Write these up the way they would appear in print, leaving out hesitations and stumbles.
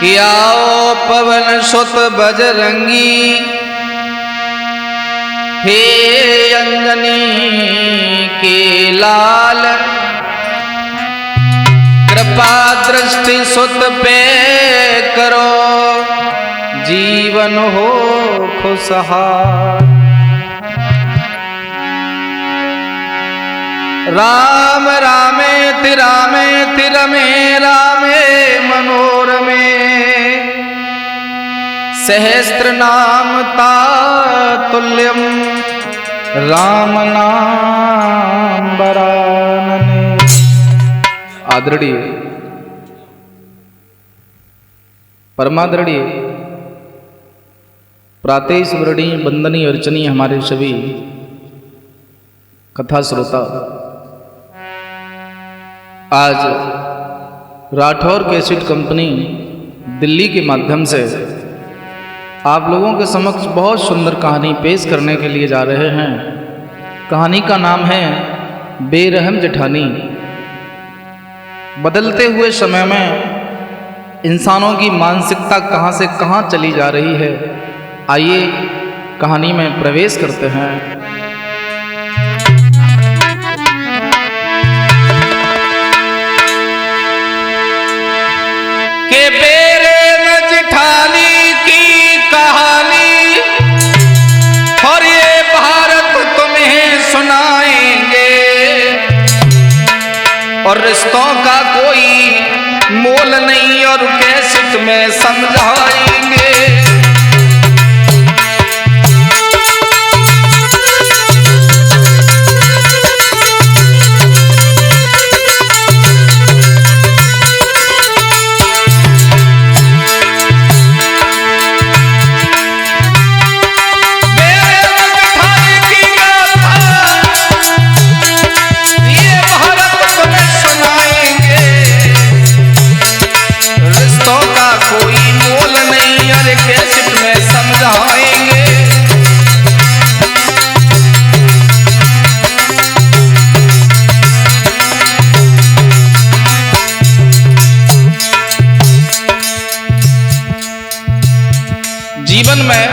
कि आओ पवन सुत बजरंगी, हे अंजनी के लाल, कृपा दृष्टि सुत पे करो, जीवन हो खुशहाल। राम रामेति रामेति रमे रामे मनोरमे, सहस्त्र नाम तातुल्यम राम नाम वरानने। आदरणीय परमादरणीय प्रातः स्मरणीय वंदनीय अर्चनीय हमारे सभी कथा श्रोता, आज राठौर कैसेट कंपनी दिल्ली के माध्यम से आप लोगों के समक्ष बहुत सुंदर कहानी पेश करने के लिए जा रहे हैं। कहानी का नाम है बेरहम जेठानी। बदलते हुए समय में इंसानों की मानसिकता कहां से कहां चली जा रही है, आइए कहानी में प्रवेश करते हैं। के बेरहम जेठानी की कहानी और ये भारत तुम्हें सुनाएंगे, और रिश्तों का कोई मोल नहीं और कैसेट में समझाएंगे। जीवन में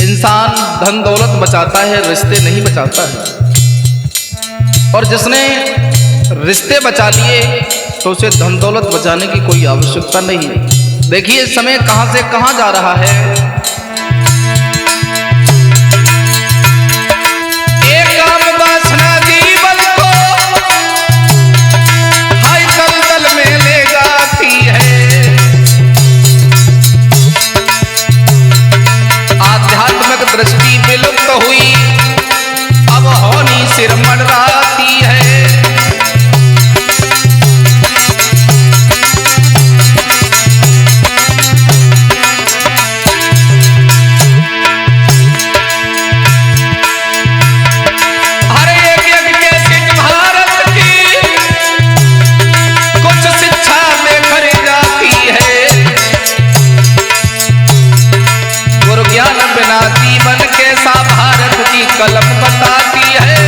इंसान धन दौलत बचाता है, रिश्ते नहीं बचाता है। और जिसने रिश्ते बचा लिए तो उसे धन दौलत बचाने की कोई आवश्यकता नहीं है। देखिए समय कहां से कहां जा रहा है। दृष्टि विलुप्त हुई, अब होनी सिर मंडराती है। हर एक कैसेट भारत की कुछ शिक्षा लेकर जाती है। गुरु ज्ञान बिना जीवन कैसा भारत की कलम बताती है।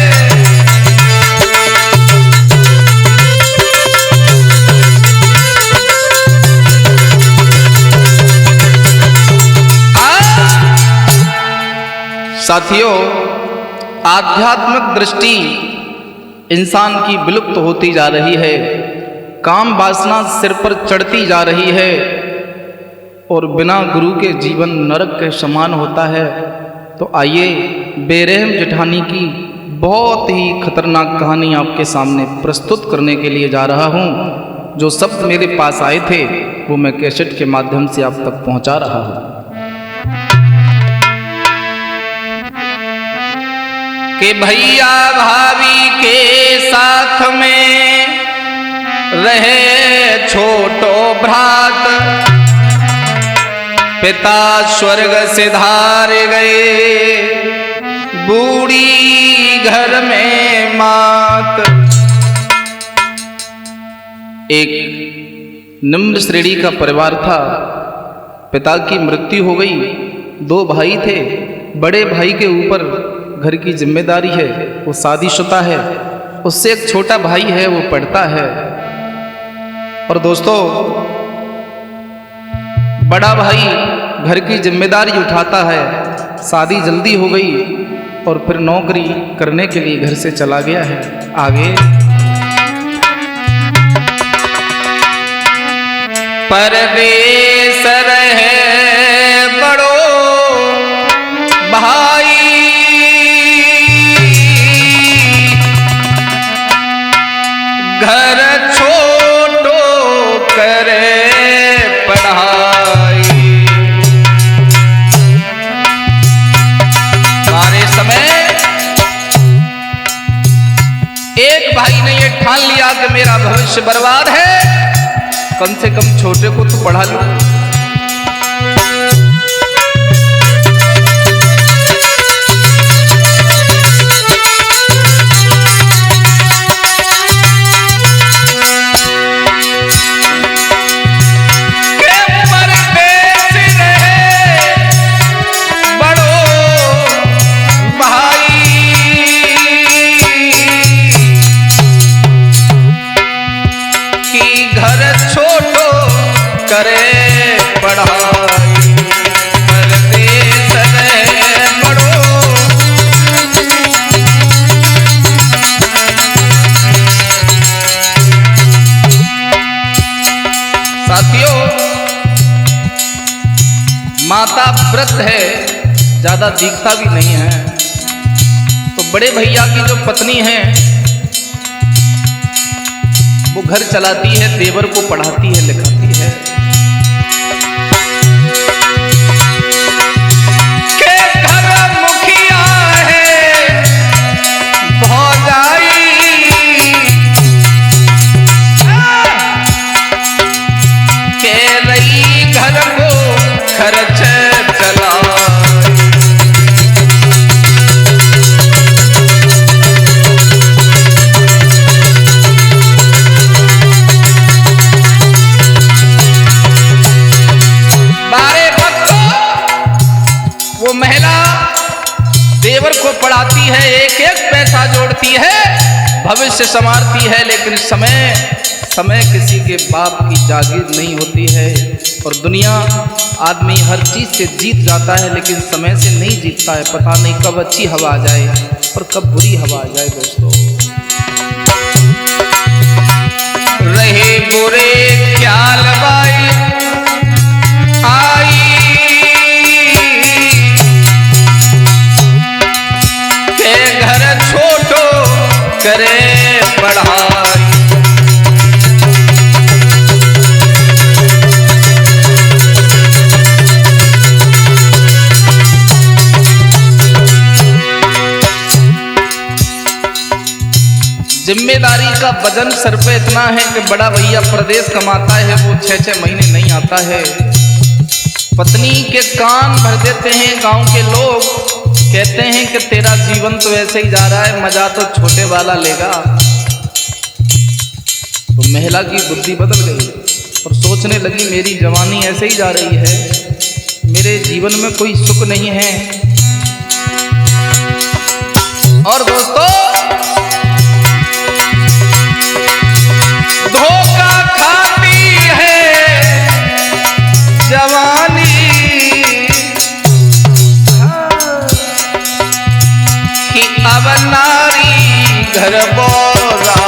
साथियों, आध्यात्मिक दृष्टि इंसान की विलुप्त होती जा रही है, काम वासना सिर पर चढ़ती जा रही है और बिना गुरु के जीवन नरक के समान होता है। तो आइए बेरहम जेठानी की बहुत ही खतरनाक कहानी आपके सामने प्रस्तुत करने के लिए जा रहा हूं। जो शब्द मेरे पास आए थे वो मैं कैसेट के माध्यम से आप तक पहुंचा रहा हूं। कि भैया भाभी के साथ में रहे छोटो भ्रात, पिता स्वर्ग सिधार गए, बूढ़ी घर में मात। एक निम्न श्रेणी का परिवार था। पिता की मृत्यु हो गई। 2 भाई थे। बड़े भाई के ऊपर घर की जिम्मेदारी है, वो शादीशुदा है। उससे एक छोटा भाई है, वो पढ़ता है। और दोस्तों, बड़ा भाई घर की जिम्मेदारी उठाता है, शादी जल्दी हो गई और फिर नौकरी करने के लिए घर से चला गया है। आगे परदेस रहे बड़ो भाई, घर छोटो करे पढ़ाई। सारे समय एक भाई ने ये ठान लिया कि मेरा भविष्य बर्बाद है, कम से कम छोटे को तो पढ़ा लो। करे पढ़ाई, परदेस रहे बड़ो। साथियों, माता व्रत है, ज्यादा दिखता भी नहीं है। तो बड़े भैया की जो पत्नी है वो घर चलाती है, देवर को पढ़ाती है, लिखाती है। के घर मुखिया है भौजाई, के रही घर को खर्च चला। देवर को पढ़ाती है, एक एक पैसा जोड़ती है, भविष्य संवारती है, लेकिन समय किसी के बाप की जागीर नहीं होती है। और दुनिया आदमी हर चीज से जीत जाता है, लेकिन समय से नहीं जीतता है। पता नहीं कब अच्छी हवा आ जाए और कब बुरी हवा आ जाए। दोस्तों, रहे बुरे ख्याल भाई आई, घर छोटो करे पढ़ाई। जिम्मेदारी का वजन सर पे इतना है कि बड़ा भैया प्रदेश कमाता है, वो 6-6 महीने नहीं आता है। पत्नी के कान भर देते हैं गांव के लोग, कहते हैं कि तेरा जीवन तो ऐसे ही जा रहा है, मजा तो छोटे वाला लेगा। तो महिला की बुद्धि बदल गई और सोचने लगी मेरी जवानी ऐसे ही जा रही है, मेरे जीवन में कोई सुख नहीं है। और दोस्तों, धोखा खाती है जवानी, अब नारी घर बोरा।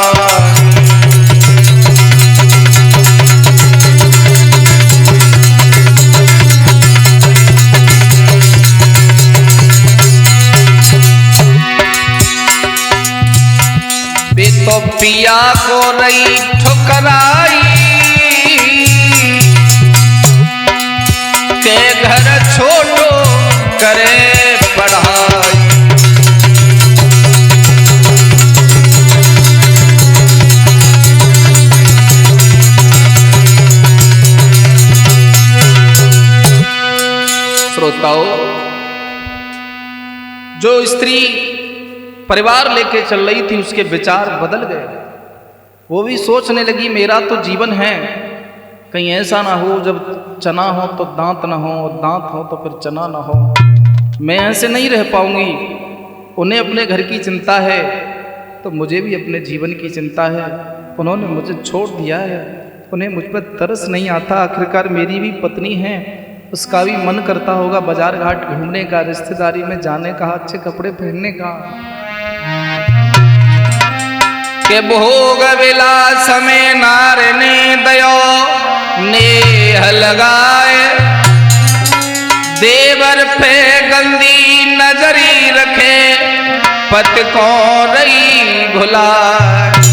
बे तो पिया को रही ठुकराई, के घर छोटो करे पढ़ाई। श्रोताओं, जो स्त्री परिवार लेके चल रही थी उसके विचार बदल गए। वो भी सोचने लगी मेरा तो जीवन है, कहीं ऐसा ना हो जब चना हो तो दांत ना हो, दांत हो तो फिर चना ना हो। मैं ऐसे नहीं रह पाऊंगी। उन्हें अपने घर की चिंता है तो मुझे भी अपने जीवन की चिंता है। उन्होंने मुझे छोड़ दिया है, उन्हें मुझ पर तरस नहीं आता। आखिरकार मेरी भी पत्नी है, उसका भी मन करता होगा बाजार घाट घूमने का, रिश्तेदारी में जाने का, अच्छे कपड़े पहनने का। के भोग विलास में नार ने दयो नेह लगाए, देवर पे गंदी नजरी रखे, पत को रही भुलाए।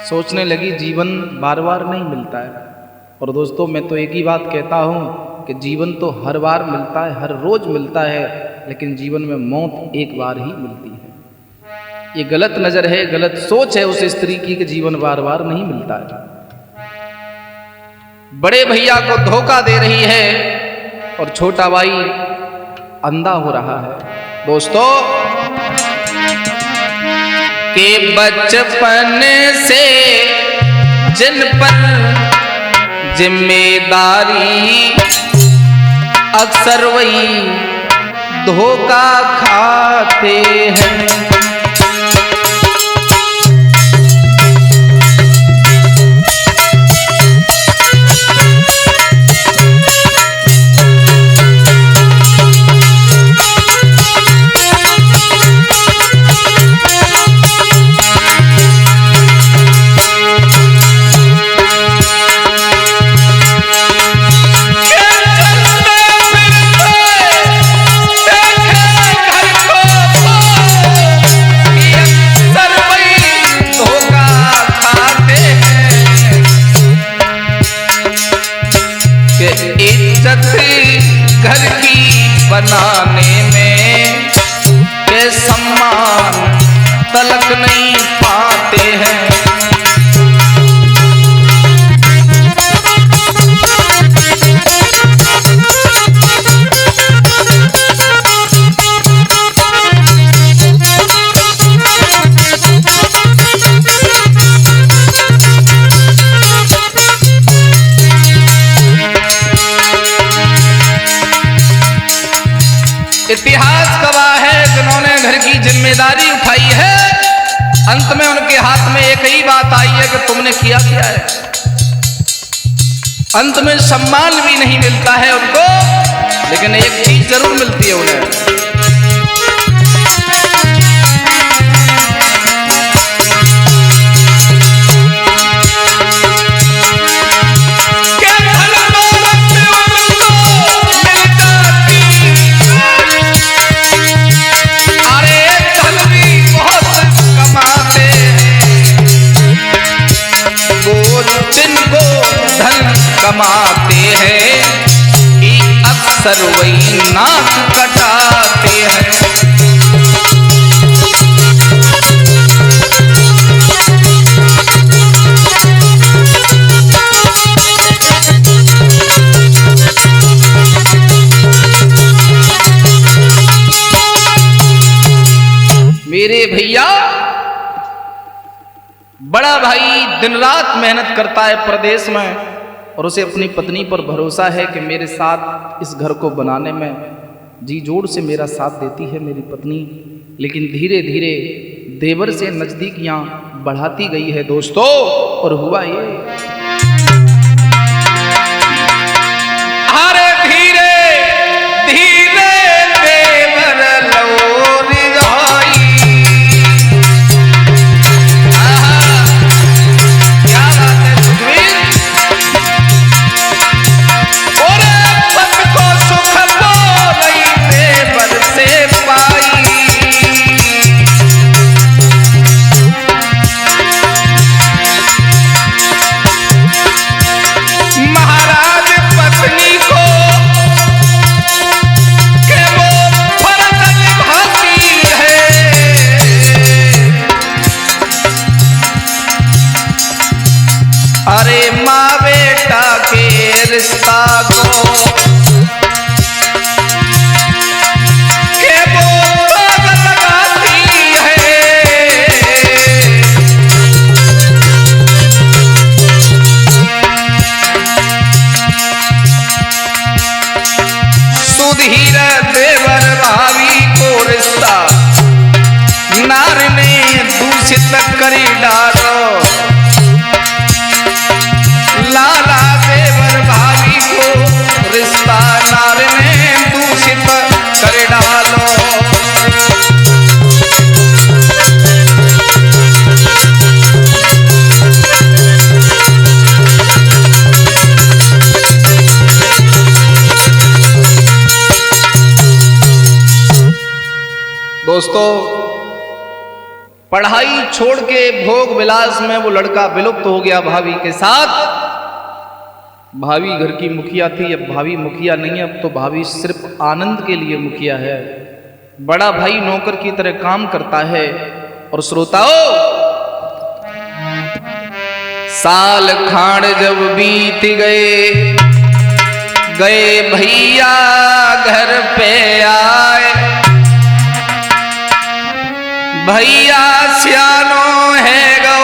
सोचने लगी जीवन बार बार नहीं मिलता है। और दोस्तों मैं तो एक ही बात कहता हूँ कि जीवन तो हर बार मिलता है, हर रोज मिलता है, लेकिन जीवन में मौत एक बार ही मिलती है। ये गलत नजर है, गलत सोच है उस स्त्री की कि जीवन बार बार नहीं मिलता है। बड़े भैया को धोखा दे रही है और छोटा भाई अंधा हो रहा है। दोस्तों के बचपन से जिन पर जिम्मेदारी, अक्सर वही धोखा खाते हैं। घर की बनाने में के सम्मान तलक नहीं पाते हैं। इतिहास गवाह है जिन्होंने घर की जिम्मेदारी उठाई है, अंत में उनके हाथ में एक ही बात आई है कि तुमने किया क्या है। अंत में सम्मान भी नहीं मिलता है उनको, लेकिन एक चीज जरूर मिलती है उन्हें। जिनको धन कमाते हैं कि अक्सर वही नाक कटाते हैं। मेरे भैया, बड़ा भाई दिन रात मेहनत करता है प्रदेश में, और उसे अपनी पत्नी पर भरोसा है कि मेरे साथ इस घर को बनाने में जी जोड़ से मेरा साथ देती है मेरी पत्नी। लेकिन धीरे धीरे देवर से नजदीकियां बढ़ाती गई है दोस्तों, और हुआ ये रिश्ता को के वो लगाती है। सुधीर देवर भाभी को रिश्ता नार ने दूषित करी डालो। दोस्तों, पढ़ाई छोड़ के भोग विलास में वो लड़का विलुप्त हो गया भाभी के साथ। भाभी घर की मुखिया थी, अब भाभी मुखिया नहीं है, अब तो भाभी सिर्फ आनंद के लिए मुखिया है। बड़ा भाई नौकर की तरह काम करता है। और श्रोताओ, साल खांड जब बीत गए, गए भैया घर पे आए। भैया सियानो है गो,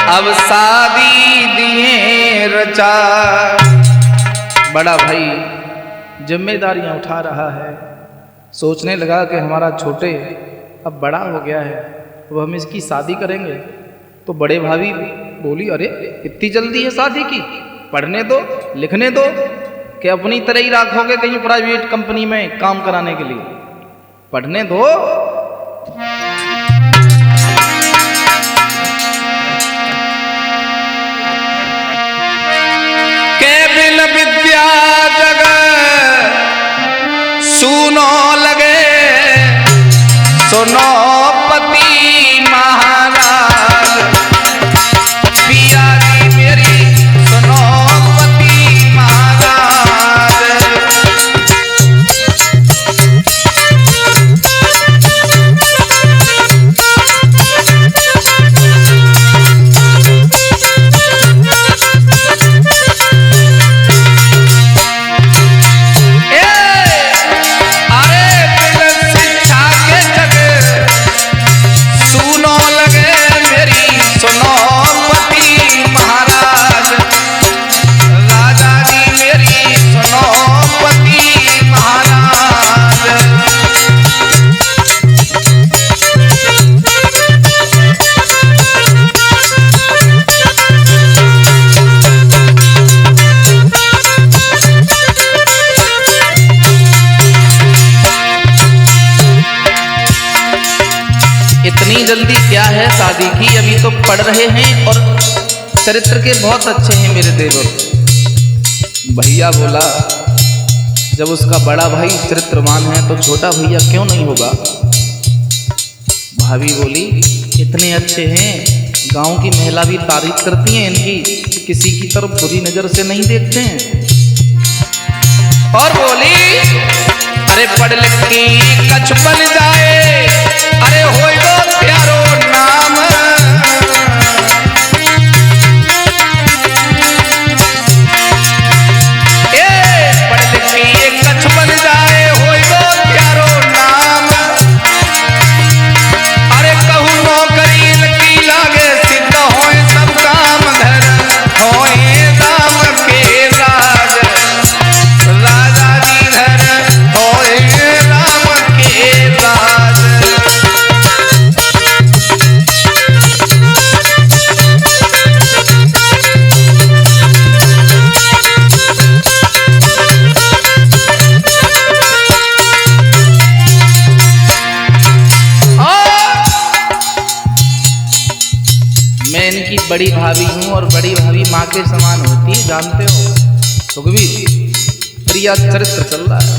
अब शादी दिए रचा। बड़ा भाई जिम्मेदारियां उठा रहा है, सोचने लगा कि हमारा छोटे अब बड़ा हो गया है, अब हम इसकी शादी करेंगे। तो बड़े भाभी बोली, अरे इतनी जल्दी है शादी की, पढ़ने दो, लिखने दो, कि अपनी तरह ही रखोगे कहीं प्राइवेट कंपनी में काम कराने के लिए, पढ़ने दो। केवल विद्या जग सुनो लगे, सुनो पति महाराज। पिया जी मेरी सुनो पति महाराज। इतनी जल्दी क्या है शादी की, अभी तो पढ़ रहे हैं और चरित्र के बहुत अच्छे हैं मेरे देवर। भैया बोला, जब उसका बड़ा भाई चरित्रवान है तो छोटा भैया क्यों नहीं होगा। भाभी बोली, इतने अच्छे हैं, गांव की महिला भी तारीफ करती हैं इनकी, किसी की तरफ बुरी नजर से नहीं देखते हैं। और बोली, अरे पढ़ लिख के कछ बन जाए, अरे होय गो प्यारो नाम। पढ़ लिख के कछ बन जाए, होय गो प्यारो नाम। अरे कहूँ नौकरी लगी लागे, सिद्ध होए सब काम धर, होए दाम के राज। राजा जी धर, होए राम के राज। मैं इनकी बड़ी भाभी हूँ और बड़ी भाभी माँ के समान होती है, जानते हो सुखबीर। प्रिया चरित्र चल रहा है।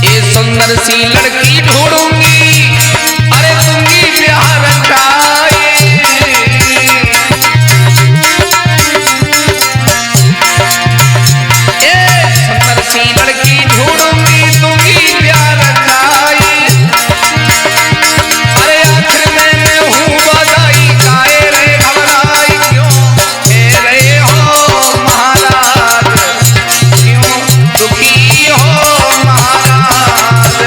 ये सुंदर सी लड़की ढूंढूंगी, अरे दूंगी ब्याह रचाए। ये सुंदर सी लड़की ढूंढूंगी, दूंगी ब्याह रचाए। अरे आखिर में हूँ बधाई, काहे रे घबराई क्यों कह रहे हो महाराज, क्यों दुखी हो महाराज।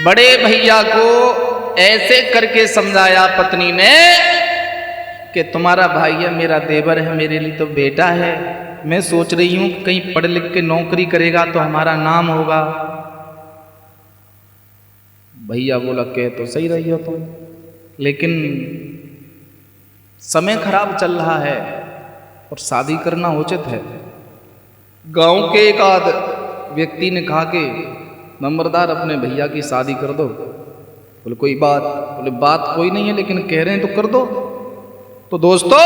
बड़े भैया को ऐसे करके समझाया पत्नी ने कि तुम्हारा भाई है, मेरा देवर है, मेरे लिए तो बेटा है। मैं सोच रही हूं कहीं पढ़ लिख के नौकरी करेगा तो हमारा नाम होगा। भैया बोला के तो सही रही हो तुम, लेकिन समय खराब चल रहा है और शादी करना उचित है। गांव के एक आध व्यक्ति ने कहा कि नंबरदार अपने भैया की शादी कर दो। बोले कोई बात, बोले बात कोई नहीं है, लेकिन कह रहे हैं तो कर दो। तो दोस्तों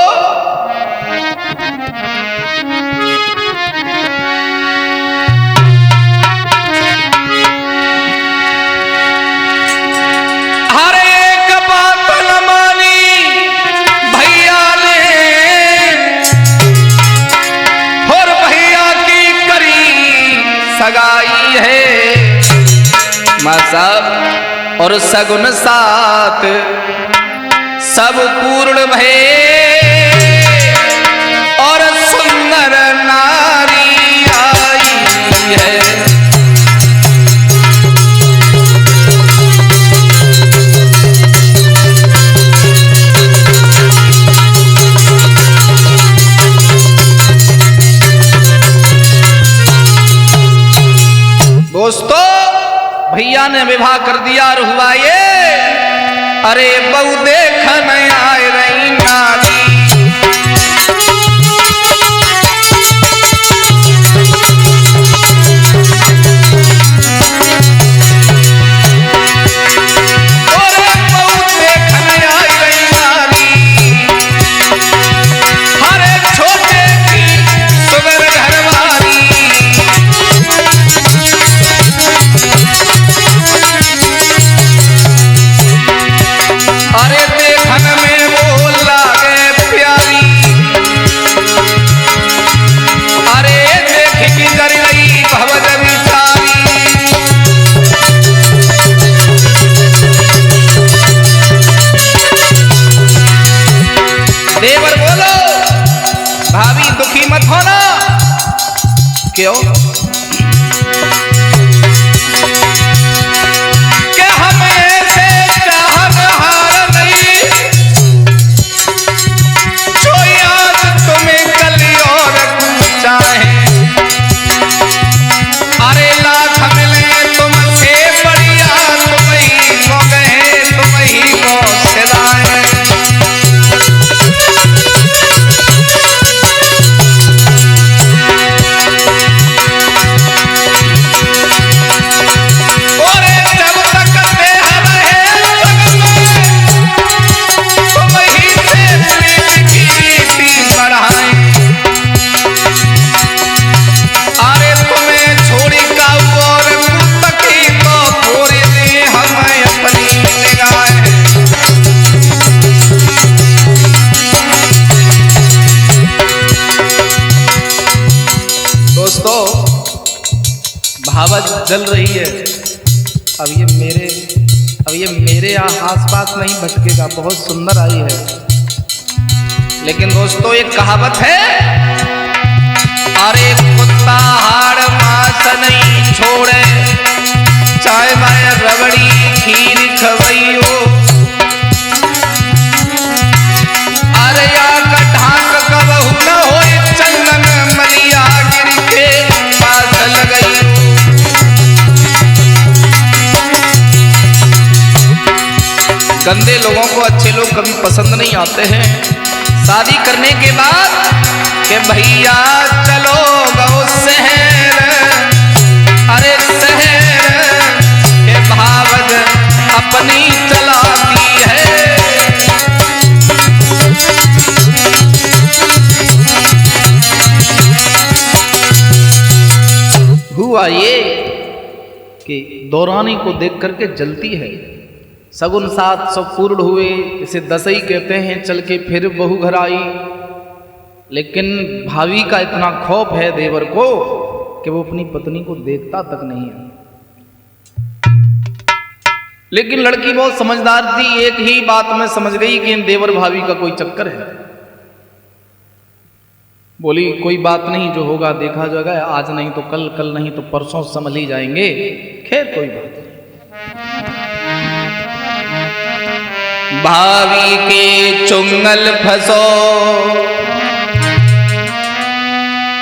हर एक बात न मानी भैया ने, और भैया की करी सगाई है। मसब और सगुन साथ सब पूर्ण भय और सुंदर नारी आई है। दोस्तों भैया ने विवाह कर दिया और हुआ ये, अरे बहू देखन आए रही नारी। अरे बहू देखन आई रही नारी, हरे छोटे की सुगर घरवारी। अरे देखन में वो लागे प्यारी, अरे देख की कर गई भवद विचारी। देवर बोलो भाभी दुखी मत होना। क्यों? भावत जल रही है। अब ये मेरे आसपास नहीं भटकेगा, बहुत सुंदर आई है। लेकिन दोस्तों एक कहावत है, अरे कुत्ता हाड़ मांस नहीं छोड़े, चाहे मैं रबड़ी खीर खवैयो। अरे या कटाक कबहू न होए, चंदन मलिया गिर के पास लगई। गंदे लोगों को अच्छे लोग कभी पसंद नहीं आते हैं। शादी करने के बाद कि भैया चलो गो शहर, अरे शहर के भावद अपनी चलाती है। हुआ ये कि दौरानी को देख करके जलती है। सगुन साथ सब पूर्ण हुए, इसे दसई कहते हैं। चल के फिर बहू घर आई, लेकिन भाभी का इतना खौफ है देवर को कि वो अपनी पत्नी को देखता तक नहीं है। लेकिन लड़की बहुत समझदार थी, एक ही बात में समझ गई कि इन देवर भाभी का कोई चक्कर है। बोली कोई बात नहीं, जो होगा देखा जाएगा, आज नहीं तो कल, कल नहीं तो परसों संभल ही जाएंगे। खैर कोई बात नहीं। भावी के चुंगल फसो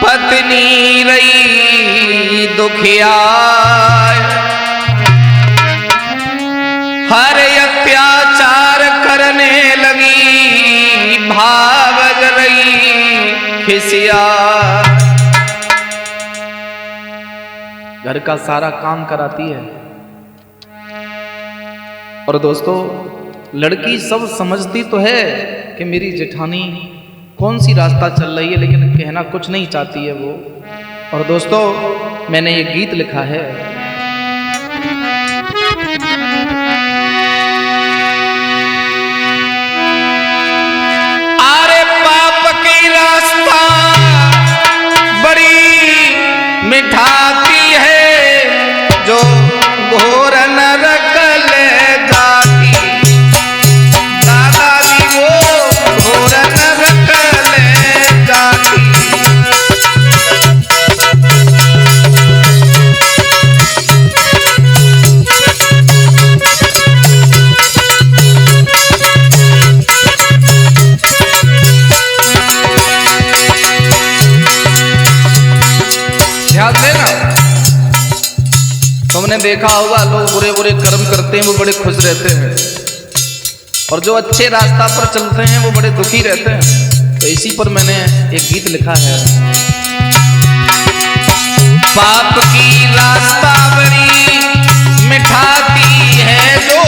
पत्नी रही दुखिया हर अत्याचार करने लगी भावग रही खिसिया। घर का सारा काम कराती है और दोस्तों लड़की सब समझती तो है कि मेरी जेठानी कौन सी रास्ता चल रही है, लेकिन कहना कुछ नहीं चाहती है वो। और दोस्तों मैंने ये गीत लिखा है, अरे पाप की रास्ता बड़ी मिठाती है जो घोर नरक ले जाती। दादाजी वो घोर नरक ले जाती। ध्यान देना, तुमने देखा होगा लोग बुरे बुरे कर्म करते हैं वो बड़े खुश रहते हैं, और जो अच्छे रास्ता पर चलते हैं वो बड़े दुखी रहते हैं। तो इसी पर मैंने एक गीत लिखा है, पाप की रास्ता बड़ी मिठाती है जो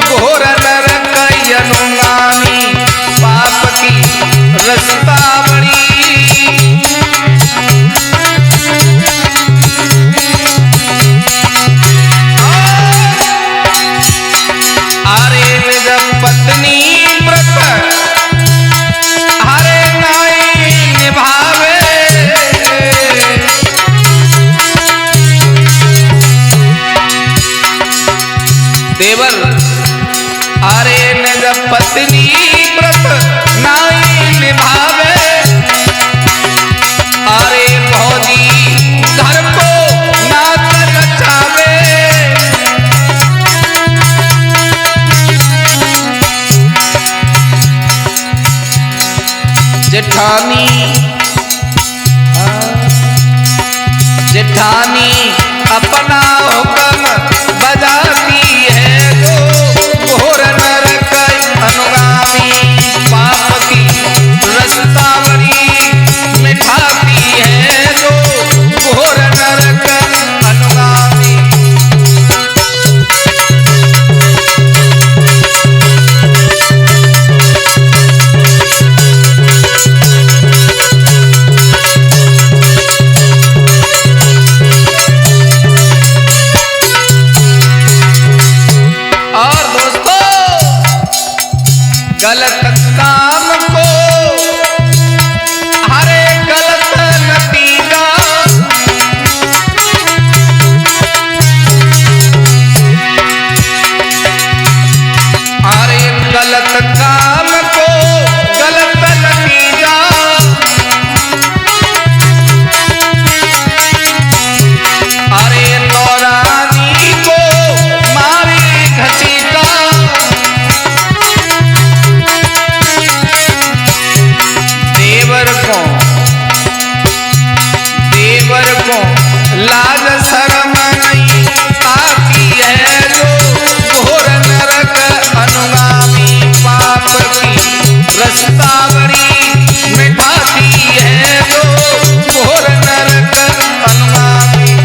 घोर नरक अनुगामी। पाप की रास्ता बड़ी पत्नी व्रत हरे नाई निभावे। देवर अरे निज पत्नी व्रत नाई निभावे। अरे भौजी घर को नात नचावे। जेठानी अपना हुक्म बजाती है जो घोर नरक अनुगामी। पाप की रास्ता बड़ी मिठाती है जो घोर नरक अनुगामी। गलत काम को हरे गलत नतीजा। अरे गलत काम को गलत नतीजा। अरे नौरानी को मारी घसीटा। देवर को लाज शर्म नहीं आती है जो घोर नरक अनुगामी। पाप की रास्ता बड़ी मिठाती है जो घोर नरक अनुगामी।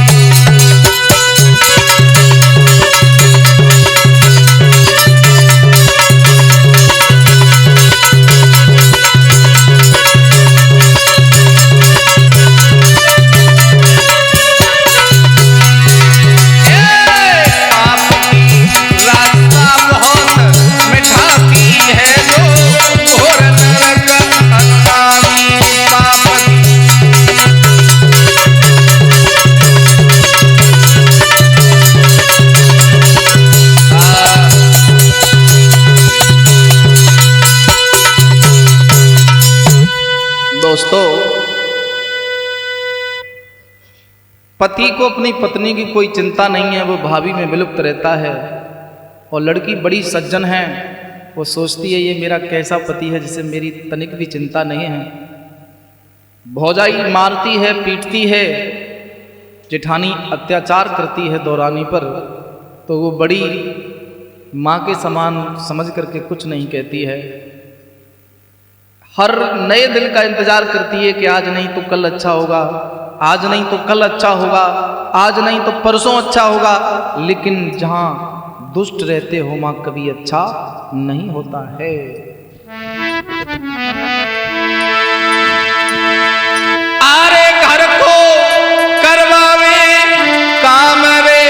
दोस्तों पति को अपनी पत्नी की कोई चिंता नहीं है, वो भावी में विलुप्त रहता है। और लड़की बड़ी सज्जन है, वो सोचती है ये मेरा कैसा पति है जिसे मेरी तनिक भी चिंता नहीं है। भौजाई मारती है, पीटती है, जेठानी अत्याचार करती है दौरानी पर, तो वो बड़ी माँ के समान समझ करके कुछ नहीं कहती है। हर नए दिन का इंतजार करती है कि आज नहीं तो कल अच्छा होगा, आज नहीं तो कल अच्छा होगा, आज नहीं तो परसों अच्छा होगा। लेकिन जहां दुष्ट रहते हो मां कभी अच्छा नहीं होता है। आरे घर को करवावे काम रे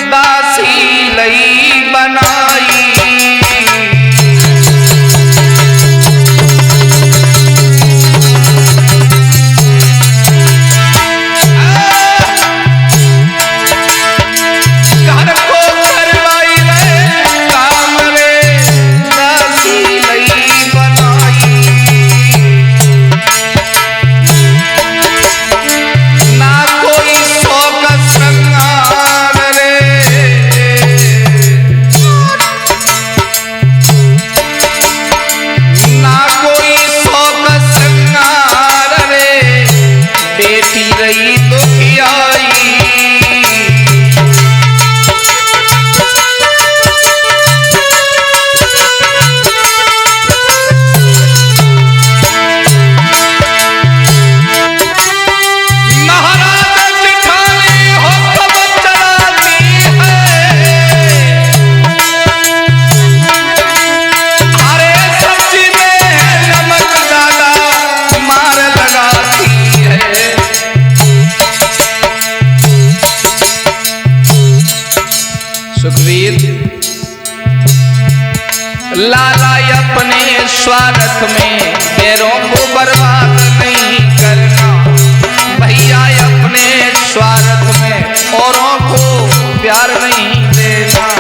दासी लई बनाई। लाला अपने स्वार्थ में गैरों को बर्बाद नहीं करना। भैया अपने स्वार्थ में औरों को प्यार नहीं देना।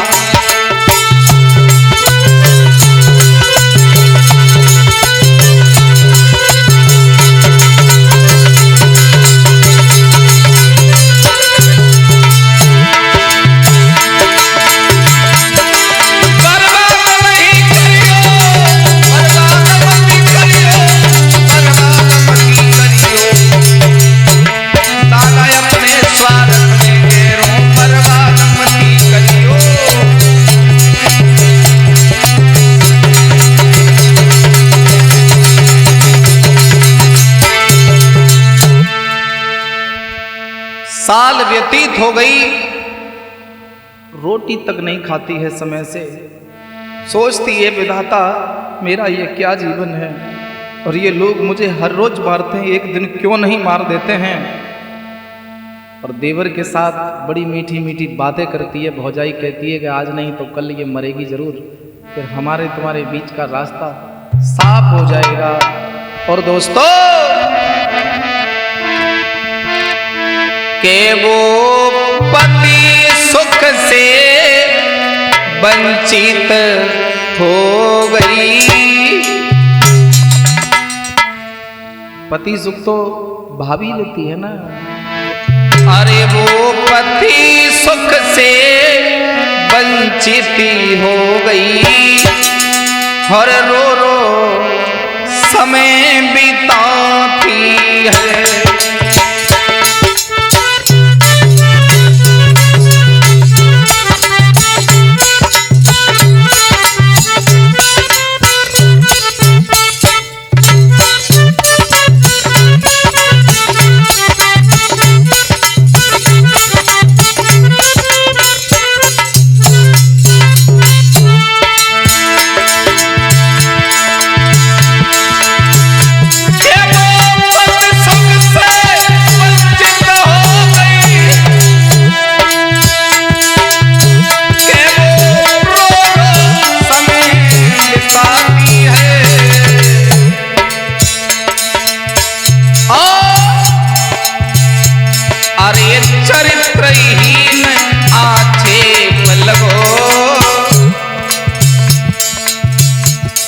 साल व्यतीत हो गई, रोटी तक नहीं खाती है समय से। सोचती है विधाता मेरा ये क्या जीवन है, और ये लोग मुझे हर रोज मारते हैं, एक दिन क्यों नहीं मार देते हैं। और देवर के साथ बड़ी मीठी मीठी बातें करती है। भौजाई कहती है कि आज नहीं तो कल ये मरेगी जरूर, फिर हमारे तुम्हारे बीच का रास्ता साफ हो जाएगा। और दोस्तों के वो पति सुख से वंचित हो गई। पति सुख तो भाभी लेती है ना। अरे वो पति सुख से वंचित हो गई, हर रो रो समय बिताती है।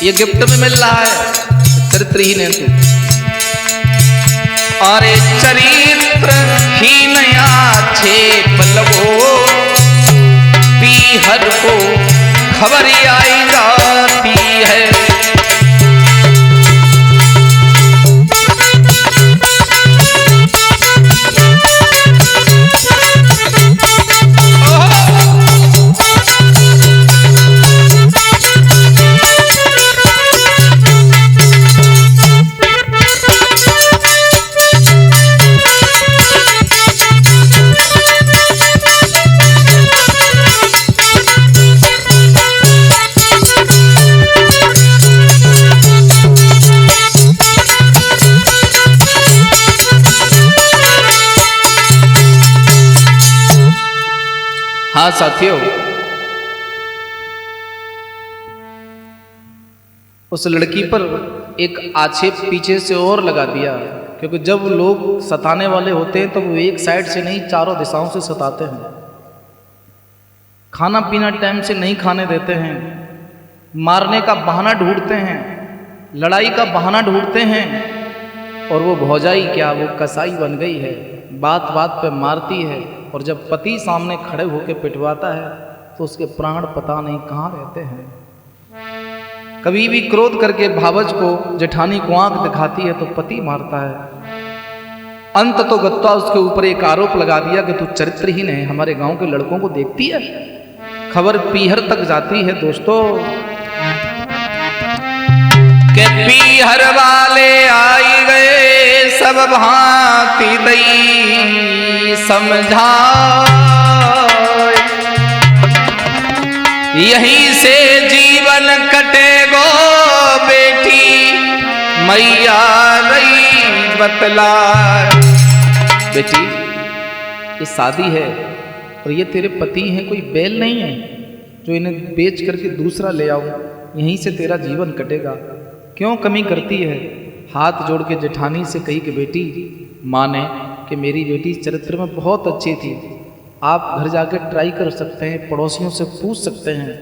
ये गिफ्ट में मिल रहा है, चरित्रहीन है तू। अरे चरित्रहीन अच्छे पलवो पीहर को खबर आई जाती है। हाँ साथियों, उस लड़की पर एक आक्षेप पीछे से और लगा दिया, क्योंकि जब लोग सताने वाले होते हैं तो वो एक साइड से नहीं, चारों दिशाओं से सताते हैं। खाना पीना टाइम से नहीं खाने देते हैं, मारने का बहाना ढूंढते हैं, लड़ाई का बहाना ढूंढते हैं, और वो भौजाई क्या, वो कसाई बन गई है, बात बात पे मारती है। और जब पति सामने खड़े होकर पिटवाता है तो उसके प्राण पता नहीं कहाँ रहते हैं। कभी भी क्रोध करके भावज को, जेठानी को आंख दिखाती है तो पति मारता है। अंत तो गत्वा उसके ऊपर एक आरोप लगा दिया कि तू चरित्रहीन है, हमारे गांव के लड़कों को देखती है। खबर पीहर तक जाती है दोस्तों के पीहर वाले आई गए, सब भांति दई समझा, यहीं से जीवन कटेगो बेटी, मैया रही बतला। बेटी ये शादी है और ये तेरे पति हैं, कोई बैल नहीं है जो इन्हें बेच करके दूसरा ले आओ, यहीं से तेरा जीवन कटेगा। क्यों कमी करती है? हाथ जोड़ के जेठानी से कही कि बेटी, माने कि मेरी बेटी चरित्र में बहुत अच्छी थी, आप घर जाकर ट्राई कर सकते हैं, पड़ोसियों से पूछ सकते हैं।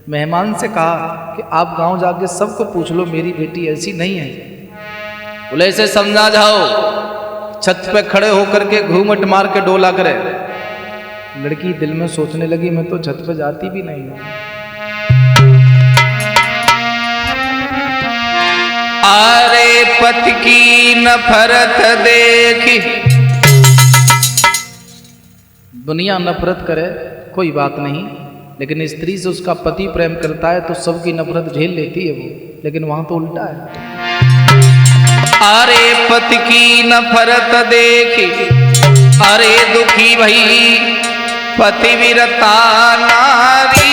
मेहमान से कहा कि आप गांव जाके सबको पूछ लो, मेरी बेटी ऐसी नहीं है। बोले इसे समझा जाओ, छत पे खड़े होकर के घूमट मार के डोला करे। लड़की दिल में सोचने लगी, मैं तो छत पे जाती भी नहीं हूं। आरे पति की नफरत देखी, दुनिया नफरत करे कोई बात नहीं, लेकिन स्त्री से उसका पति प्रेम करता है तो सबकी नफरत झेल लेती है वो, लेकिन वहां तो उल्टा है। अरे पति की नफरत देखी, अरे दुखी भई पतिव्रता नारी,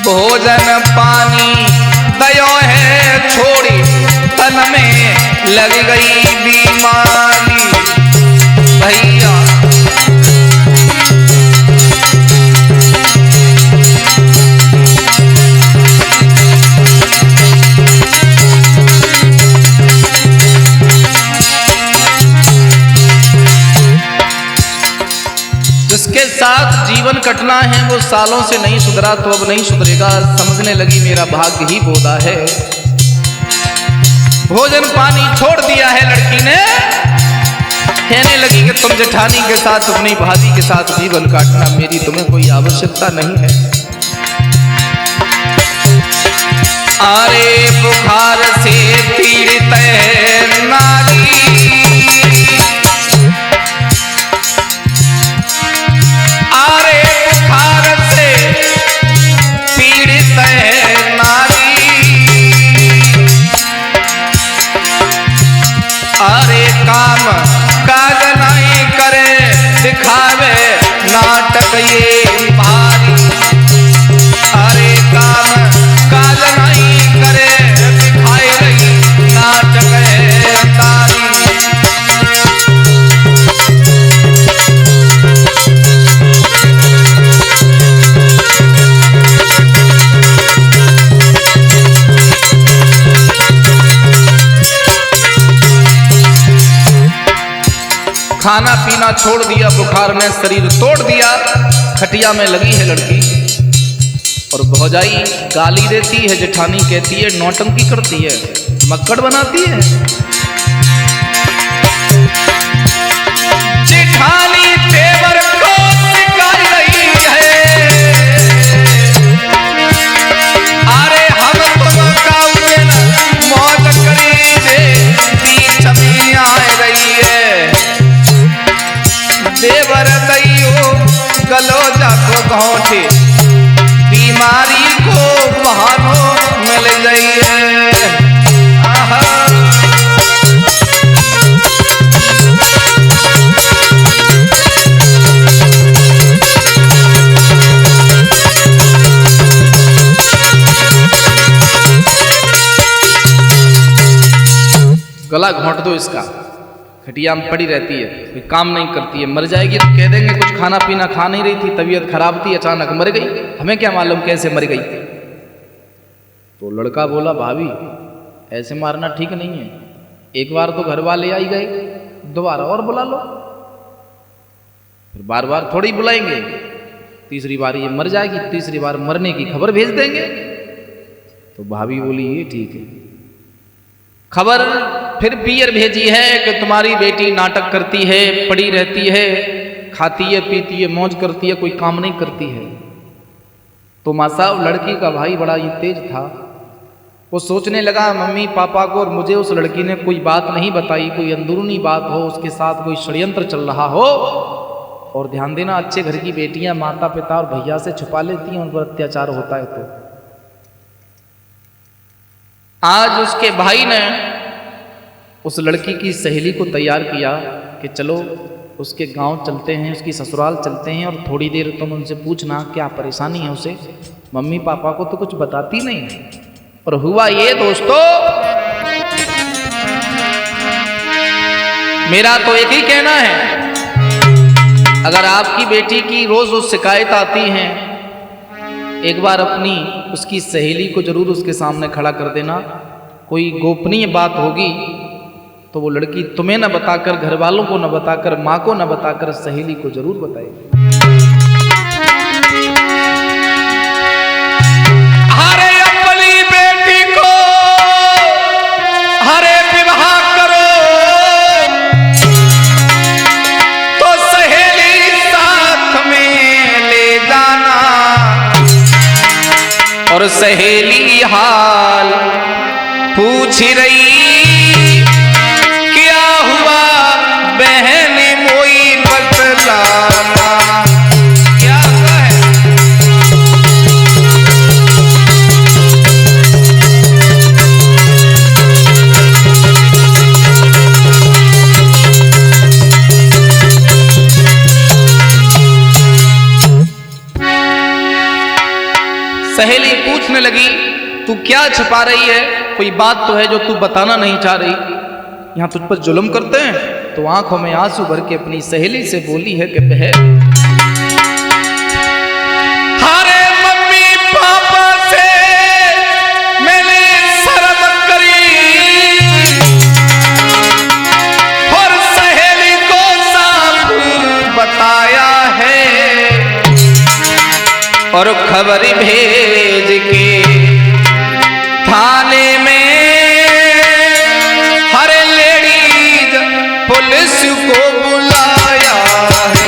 भोजन पानी दयो है छोड़ी, तन में लग गई बीमारी। भैया जिसके साथ जीवन कटना है वो सालों से नहीं सुधरा तो अब नहीं सुधरेगा। समझने लगी मेरा भाग्य ही बोदा है। भोजन पानी छोड़ दिया है लड़की ने, कहने लगी कि तुम जेठानी के साथ, अपनी भाभी के साथ जीवन काटना, मेरी तुम्हें कोई आवश्यकता नहीं है। अरे बुखार से पीड़ित है नारी, अरे बुखार से पीड़ित है नारी, अरे काम काज नहीं करे, दिखावे नाटक ये भारी। अरे काम काज नहीं करे, दिखाए रही नाटक है तारी। खाना पीना छोड़ दिया, बुखार ने शरीर तोड़ दिया। खटिया में लगी है लड़की और भौजाई गाली देती है, जेठानी कहती है नौटंकी करती है, मक्कड़ बनाती है। जेठानी तेवर को सिखा रही है, अरे हम तुम का मौज करीबे बीच में आ रही है। देवर दैयो गलो जाको घोंटे, बीमारी को बहानो मिल गई है। गला घोंट दो इसका, खटिया में पड़ी रहती है, कोई काम नहीं करती है, मर जाएगी तो कह देंगे कुछ खाना पीना खा नहीं रही थी, तबीयत खराब थी, अचानक मर गई, हमें क्या मालूम कैसे मर गई। तो लड़का बोला भाभी ऐसे मारना ठीक नहीं है, एक बार तो घर वाले आई गए, दोबारा और बुला लो, फिर बार बार थोड़ी बुलाएंगे, तीसरी बार ये मर जाएगी, तीसरी बार मरने की खबर भेज देंगे। तो भाभी बोली ये ठीक है। खबर फिर पियर भेजी है कि तुम्हारी बेटी नाटक करती है, पड़ी रहती है, खाती है पीती है, मौज करती है, कोई काम नहीं करती है। तो मासाब लड़की का भाई बड़ा ही तेज था, वो सोचने लगा मम्मी पापा को और मुझे उस लड़की ने कोई बात नहीं बताई, कोई अंदरूनी बात हो, उसके साथ कोई षड्यंत्र चल रहा हो। और ध्यान देना अच्छे घर की बेटियां माता पिता और भैया से छुपा लेती हैं, उन पर अत्याचार होता है। तो आज उसके भाई ने उस लड़की की सहेली को तैयार किया कि चलो उसके गांव चलते हैं, उसकी ससुराल चलते हैं और थोड़ी देर तुम उनसे पूछना क्या परेशानी है उसे, मम्मी पापा को तो कुछ बताती नहीं। और हुआ ये दोस्तों, मेरा तो एक ही कहना है, अगर आपकी बेटी की रोज रोज शिकायत आती हैं, एक बार अपनी उसकी सहेली को जरूर उसके सामने खड़ा कर देना। कोई गोपनीय बात होगी तो वो लड़की तुम्हें न बताकर, घर वालों को न बताकर, माँ को न बताकर सहेली को जरूर बताएगी। हरे अपनी बेटी को हरे विवाह करो तो सहेली साथ में ले जाना, और सहेली हाल पूछ रही क्या हुआ बहन मोई बतलाना, क्या है। सहेली पूछने लगी तू क्या छिपा रही है, कोई बात तो है जो तू बताना नहीं चाह रही, यहां तुझ पर जुल्म करते हैं। तो आंखों में आंसू भर के अपनी सहेली से बोली है कि बहन हरे मम्मी पापा से मैंने शर्म करी और सहेली को साफ बताया है, और खबर भेज के थाने में हर लेडीज पुलिस को बुलाया है।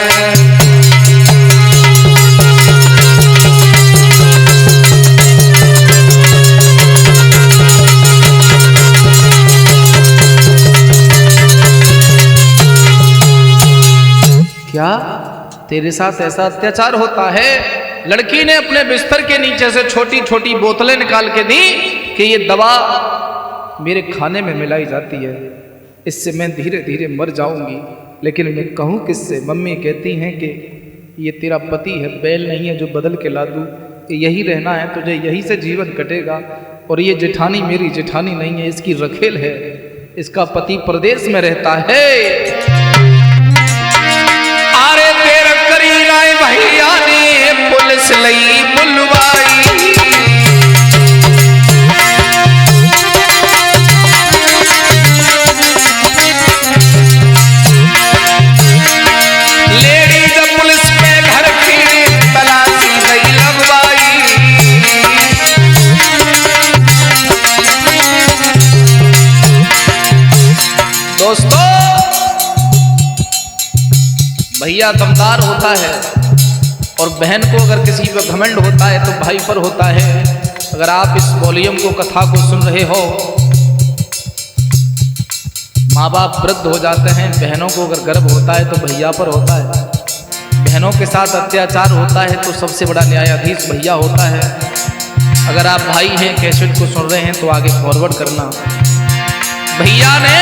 क्या तेरे साथ ऐसा अत्याचार होता है? लड़की ने अपने बिस्तर के नीचे से छोटी छोटी बोतलें निकाल के दी कि ये दवा मेरे खाने में मिलाई जाती है, इससे मैं धीरे धीरे मर जाऊंगी, लेकिन मैं कहूँ किससे। मम्मी कहती हैं कि ये तेरा पति है, बैल नहीं है जो बदल के ला दूँ, यही रहना है तुझे, यही से जीवन कटेगा। और ये जेठानी मेरी जेठानी नहीं है, इसकी रखेल है, इसका पति प्रदेश में रहता है। अरे तेरे करीना भैया ने पुलिस लई बुलवाई, दोस्तों, भैया दमदार होता है और बहन को अगर किसी पर घमंड होता है तो भाई पर होता है। अगर आप इस वॉल्यूम को, कथा को सुन रहे हो, माँ बाप वृद्ध हो जाते हैं, बहनों को अगर गर्व होता है तो भैया पर होता है। बहनों के साथ अत्याचार होता है तो सबसे बड़ा न्यायाधीश भैया होता है। अगर आप भाई हैं, कैसेट को सुन रहे हैं तो आगे फॉरवर्ड करना। भैया ने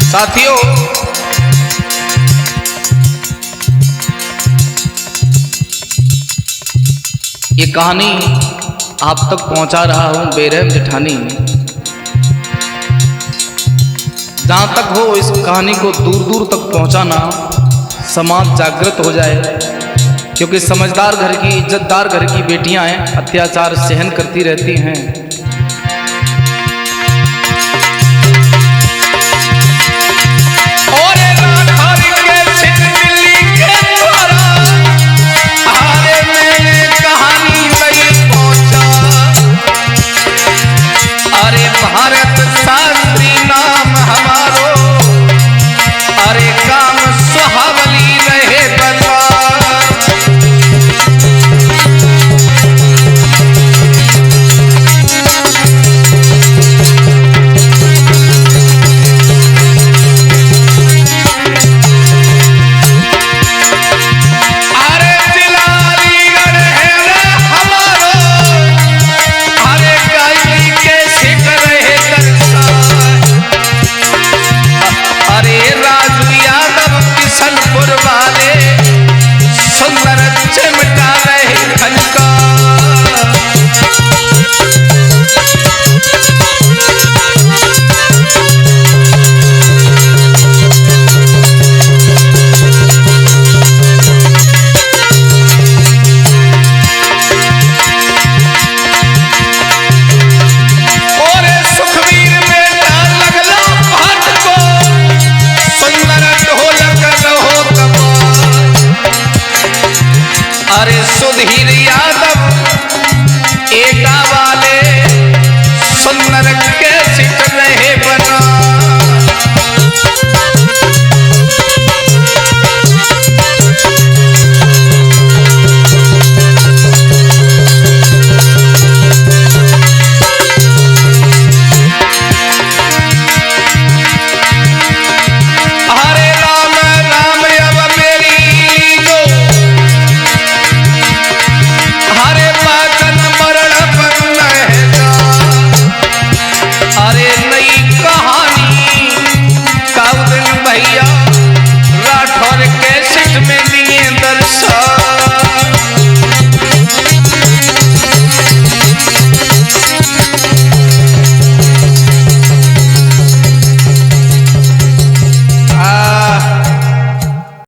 साथियों, ये कहानी आप तक पहुंचा रहा हूं बेरहम जेठानी। जहां तक हो इस कहानी को दूर दूर तक पहुंचाना, समाज जागृत हो जाए, क्योंकि समझदार घर की, इज्जतदार घर की बेटियां हैं, अत्याचार सहन करती रहती हैं। भारत